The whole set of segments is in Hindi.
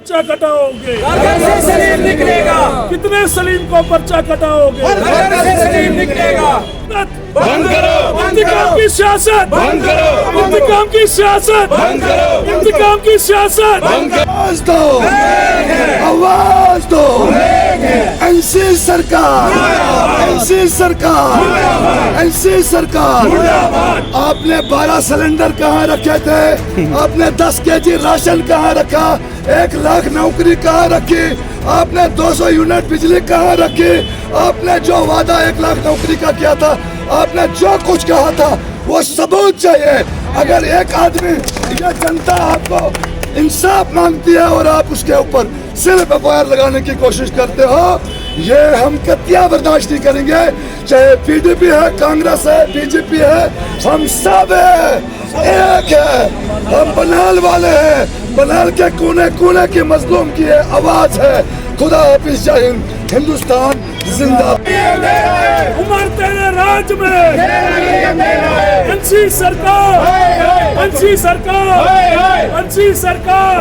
पर्चा कटाओगे? घर से सलीम निकलेगा, कितने सलीम को पर्चा कटाओगे? घर से सलीम निकलेगा। बंद करो इंतकाम की सियासत, बंद करो इंतकाम की सियासत, बंद करो इंतकाम की सियासत। आवाज दो, आवाज दो। एनसी सरकार, एनसी सरकार, एनसी सरकार। आपने 12 सिलेंडर कहाँ रखे थे? आपने 10 केजी राशन कहाँ रखा? 1 लाख नौकरी कहाँ रखी? आपने 200 यूनिट बिजली कहाँ रखी? आपने जो वादा 1 लाख नौकरी का किया था, आपने जो कुछ कहा था, वो सबूत चाहिए। अगर एक आदमी, ये जनता आपको इंसाफ मांगती है और आप उसके ऊपर सिर्फ एफआईआर लगाने की कोशिश करते हो, ये हम कतिया बर्दाश्त नहीं करेंगे। चाहे पीडीपी है, कांग्रेस है, बीजेपी है, हम सब है, एक है। हम बनिहाल वाले हैं, बनिहाल के कोने कोने के मजलूम की ये आवाज है। खुदा हाफिज, जय हिंद, हिंदुस्तान जिंदाबाद। उमर तेरे राज में, एनसी सरकार, एनसी सरकार, एनसी सरकार।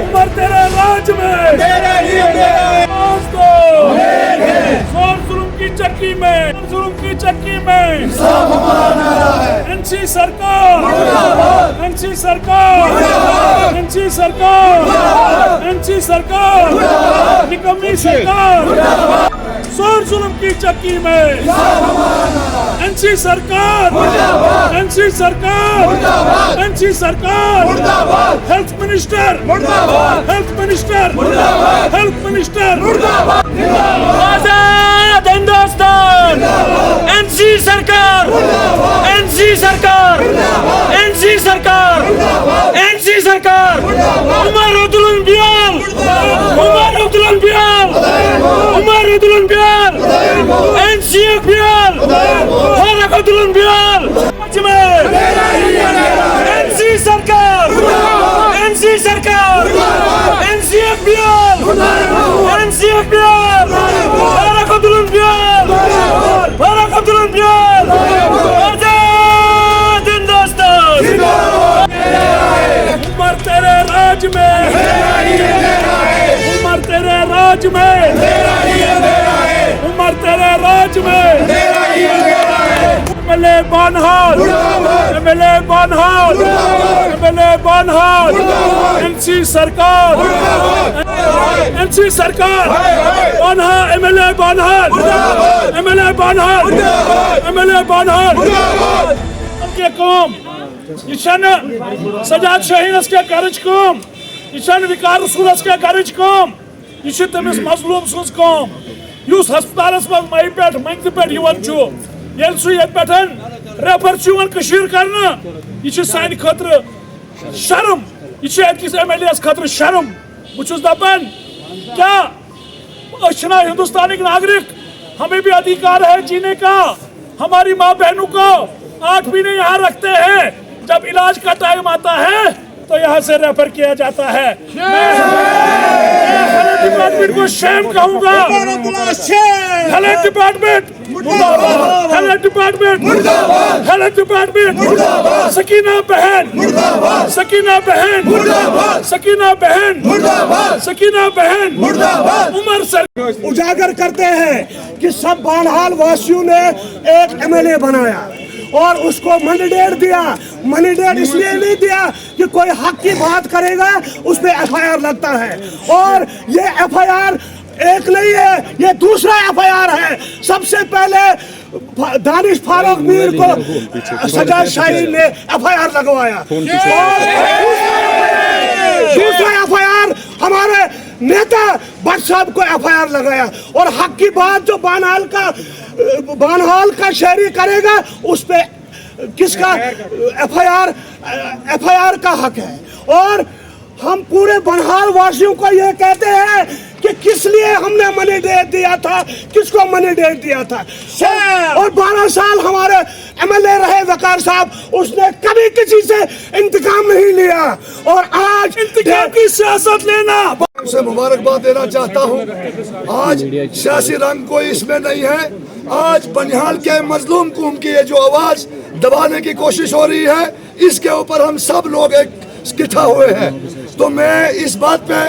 उमर तेरे राज में, जोर जुल्म की चक्की में, जुल्म की चक्की में एनसी सरकार, एनसी सरकार, एनसी सरकार, एनसी सरकार, निकम्मी सरकार। जोर जुल्म की चक्की में एनसी सरकार, एनसी सरकार, एनसी सरकार। Health minister, health minister, health minister. आजाद हिंदुस्तान, एनसी सरकार, एनसी सरकार, एनसी सरकार, एनसी सरकार। उमर अब्दुल बियाल, उमर अब्दुल बियाल, उमर अब्दुल बियाल, एनसी बियाल, फारूक अब्दुल बियाल। एनसी सरकार, एनसी सरकार, एनसी बियाल, एनसी बियाल, फारूक अब्दुल बियाल, फारूक अब्दुल बियाल। आजाद हिंदुस्तान। उमर तेरे राज में, उमर तेरे राज में, उमर तेरे राज में। MLA Banihal, MLA Banihal, MLA Banihal. NC सरकार, एनसी सरकार। Banihal, MLA Banihal, MLA Banihal, MLA Banihal. के कौम यह सजाद शहीनस के कर्ज कौम, यह विकार रसूलस के कर्ज कौम, यह तमिस मजलूम सज कौम युस हस्पतालस मज मई पे मंगत पे ये सह ये रेफर कर यह सान खतर शर्म, यह अकिस एमएलए खतर शर्म। बहुत दपान क्या हिंदुस्तानी नागरिक, हमें भी अधिकार है जीने का। हमारी माँ बहनों को 8 महीने यहाँ रखते हैं, जब इलाज का टाइम आता है तो यहाँ से रेफर किया जाता है। हेल्थ डिपार्टमेंट को शेम कहूँगा। Health department, health department, health department. Sakina बहन, सकीना बहन, सकीना बहन, सकीना बहन। उमर सर उजागर करते हैं कि सब बनिहाल वासियों ने एक एमएलए बनाया और उसको मैंडेट दिया। मैंडेट इसलिए नहीं दिया कि कोई हक की बात करेगा उस पर एफआईआर लगता है, और ये एफआईआर एक नहीं है, ये दूसरा एफआईआर है। सबसे पहले दानिश फारूक मीर को सजाद शाहीन ने एफआईआर लगवाया, और दूसरा एफआईआर हमारे नेता भट्ट साहब को एफआईआर लगाया। और हक की बात जो बनिहाल का शहरी करेगा उस पे किसका एफआईआर का हक है। और हम पूरे बनिहाल वासियों को ये कहते हैं कि किस लिए हमने मैंडेट दिया था, किसको मैंडेट दिया था। और 12 साल हमारे एमएलए रहे वकार साहब, उसने कभी किसी से इंतकाम नहीं लिया, और आज इंतकाम की सियासत लेना। उसे मुबारकबाद देना चाहता हूँ। आज सियासी रंग कोई इसमें नहीं है। आज बनिहाल के मजलूम कौम की ये जो आवाज दबाने की कोशिश हो रही है, इसके ऊपर हम सब लोग एक इकट्ठा हुए हैं। तो मैं इस बात पे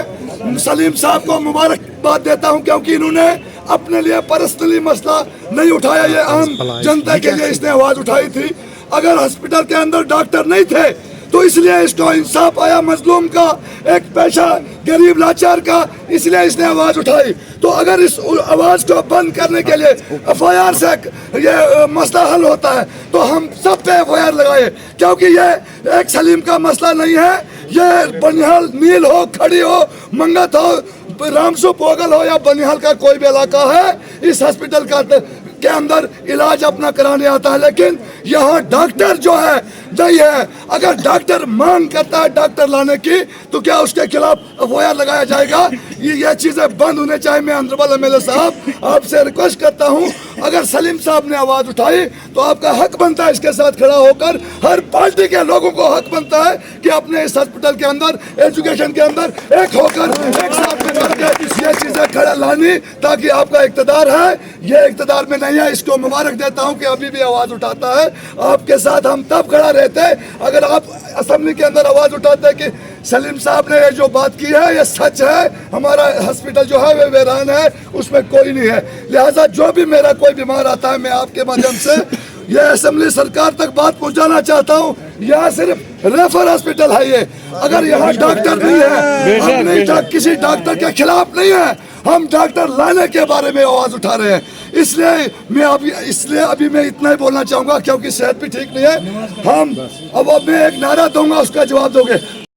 सलीम साहब को मुबारकबाद देता हूं, क्योंकि इन्होंने अपने लिए पर्सनली मसला नहीं उठाया, ये आम जनता के लिए इसने आवाज उठाई थी। अगर हॉस्पिटल के अंदर डॉक्टर नहीं थे तो इसलिए इसको इंसाफ आया मजलूम का, एक पेशा गरीब लाचार का, इसलिए इसने आवाज उठाई। तो अगर इस आवाज को बंद करने के लिए FIR से ये मसला हल होता है तो हम सब पे FIR लगाए, क्योंकि ये एक सलीम का मसला नहीं है, ये बनिहाल नील हो, खड़ी हो, मंगत हो, रामसू पोगल हो या बनिहाल का कोई भी इलाका है, इस हॉस्पिटल का के अंदर इलाज अपना कराने आता है। लेकिन यहाँ डॉक्टर जो है नहीं है। अगर डॉक्टर मांग करता है डॉक्टर लाने की तो क्या उसके खिलाफ FIR लगाया जाएगा? ये चीजें बंद होने चाहिए। मैं ऑनरेबल MLA साहब आपसे रिक्वेस्ट करता हूँ, अगर सलीम साहब ने आवाज उठाई तो आपका हक बनता है इसके साथ खड़ा होकर। हर पार्टी के लोगों को हक बनता है कि अपने इस हॉस्पिटल के अंदर, एजुकेशन के अंदर एक होकर, एक साथ में करके ये चीजें खड़ा लानी, ताकि आपका इक़्तिदार है, ये इक़्तिदार में नहीं है। इसको मुबारक देता हूं कि अभी भी आवाज उठाता है। आपके साथ हम तब खड़ा रहते अगर आप असेंबली के अंदर आवाज उठाते कि सलीम साहब ने ये जो बात की है ये सच है, हमारा हॉस्पिटल जो है वे वीरान है, उसमें कोई नहीं है। लिहाजा जो भी मेरा कोई बीमार आता है, मैं आपके माध्यम से ये असेंबली सरकार तक बात पहुंचाना चाहता हूं। यहाँ सिर्फ रेफर हॉस्पिटल है ये, अगर यहाँ डॉक्टर नहीं है, हम नहीं किसी डॉक्टर के खिलाफ नहीं है, हम डॉक्टर लाने के बारे में आवाज उठा रहे हैं। इसलिए अभी मैं इतना ही बोलना चाहूंगा, क्योंकि सेहत भी ठीक नहीं है। हम अब मैं एक नारा दूंगा, उसका जवाब दोगे।